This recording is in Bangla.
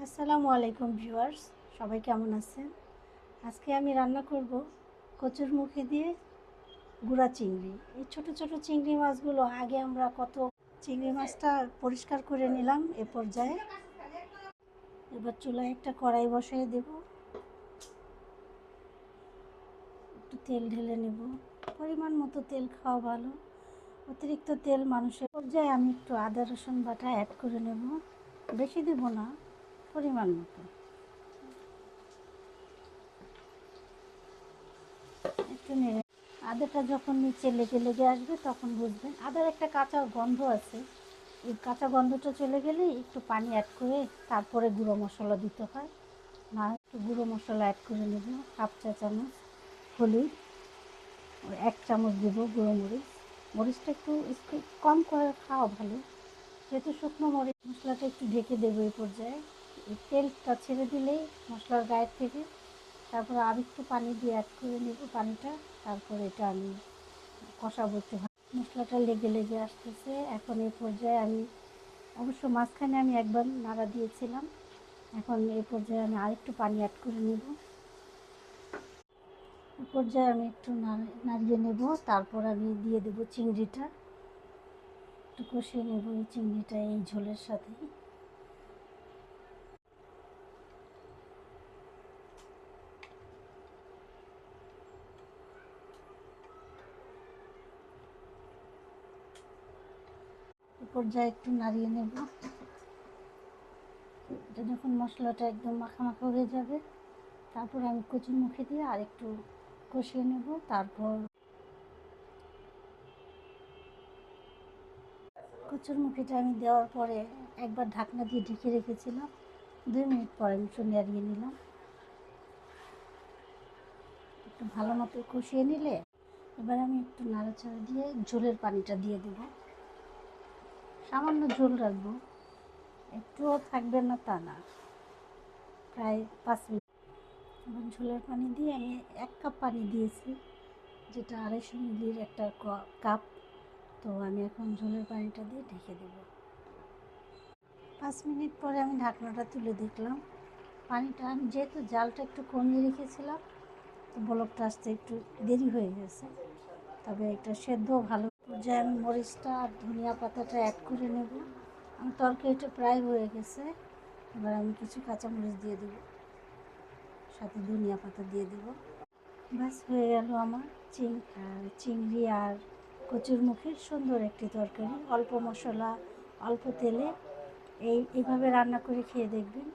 আসসালামু আলাইকুম ভিউয়ার্স, সবাই কেমন আছেন? আজকে আমি রান্না করব কচুরমুখী দিয়ে গুঁড়া চিংড়ি। এই ছোট ছোট চিংড়ি মাছগুলো আগে আমরা চিংড়ি মাছটা পরিষ্কার করে নিলাম। এ পর্যায়ে এবার চুলায় একটা কড়াই বসিয়ে দেব, একটু তেল ঢেলে নেব। পরিমাণ মতো তেল খাওয়া ভালো, অতিরিক্ত তেল মানুষের। পর্যায়ে আমি একটু আদা রসুন বাটা অ্যাড করে নেব, বেশি দেব না, পরিমাণ মতো। একটু নেড়ে আদাটা যখন নিচে লেগে লেগে আসবে তখন বুঝবেন আদার একটা কাঁচা গন্ধ আছে। এই কাঁচা গন্ধটা চলে গেলে একটু পানি অ্যাড করে তারপরে গুঁড়ো মশলা দিতে হয়। না, একটু গুঁড়ো মশলা অ্যাড করে নেব। হাফ চা চামচ হলুদ, 1 চামচ দেবো গুঁড়ো মরিচ। মরিচটা একটু কম করে খাওয়া ভালো, যেহেতু শুকনো মরিচ। মশলাটা একটু ঢেকে দেবো। এই পর্যায়ে এই তেলটা ছেড়ে দিলেই মশলার গায়ের থেকে তারপরে আর একটু পানি দিয়ে অ্যাড করে নেব পানিটা। তারপরে এটা আমি কষাবো একটু। মশলাটা লেগে লেগে আসতেছে। এখন এই পর্যায়ে আমি অবশ্য মাঝখানে আমি একবার নাড়া দিয়েছিলাম। এখন এই পর্যায়ে আমি আরেকটু পানি অ্যাড করে নেব। এই পর্যায়ে আমি একটু নাড়িয়ে নেব। তারপর আমি দিয়ে দেব চিংড়িটা, একটু কষিয়ে নেব এই চিংড়িটা এই ঝোলের সাথে। এই পর্যায়ে একটু নাড়িয়ে নেব। এটা যখন মশলাটা একদম মাখা মাখা হয়ে যাবে তারপর আমি কচুরমুখী দিয়ে আর একটু কষিয়ে নেব। তারপর কচুরমুখিটা আমি দেওয়ার পরে একবার ঢাকনা দিয়ে ঢেকে রেখেছিলাম। 2 মিনিট পরে আমি একটু নাড়িয়ে নিলাম। একটু ভালো মতো কষিয়ে নিলে এবার আমি একটু নাড়াচাড়া দিয়ে ঝোলের পানিটা দিয়ে দেব। সামান্য ঝোল রাখবো, একটুও থাকবে না তা না, প্রায় 5 মিনিট। এবার ঝোলের পানি দিয়ে আমি 1 কাপ পানি দিয়েছি, যেটা 250 মিলির একটা কাপ। তো আমি এখন ঝোলের পানিটা দিয়ে ঢেকে দেব। 5 মিনিট পরে আমি ঢাকনাটা তুলে দেখলাম পানিটা, আমি যেহেতু জালটা একটু কমিয়ে রেখেছিলাম তো বলকটা আসতে একটু দেরি হয়ে গেছে, তবে এটা সেদ্ধও ভালো। পর্যায়ে আমি মরিচটা আর ধনিয়া পাতাটা অ্যাড করে নেব। আমার তরকারিটা প্রায় হয়ে গেছে। এবার আমি কিছু কাঁচামরিচ দিয়ে দেবো, সাথে ধনিয়া পাতা দিয়ে দেবো। ব্যাস হয়ে গেল আমার চিংড়ি আর কচুরমুখির সুন্দর একটি তরকারি। অল্প মশলা, অল্প তেলে এইভাবে রান্না করে খেয়ে দেখবেন।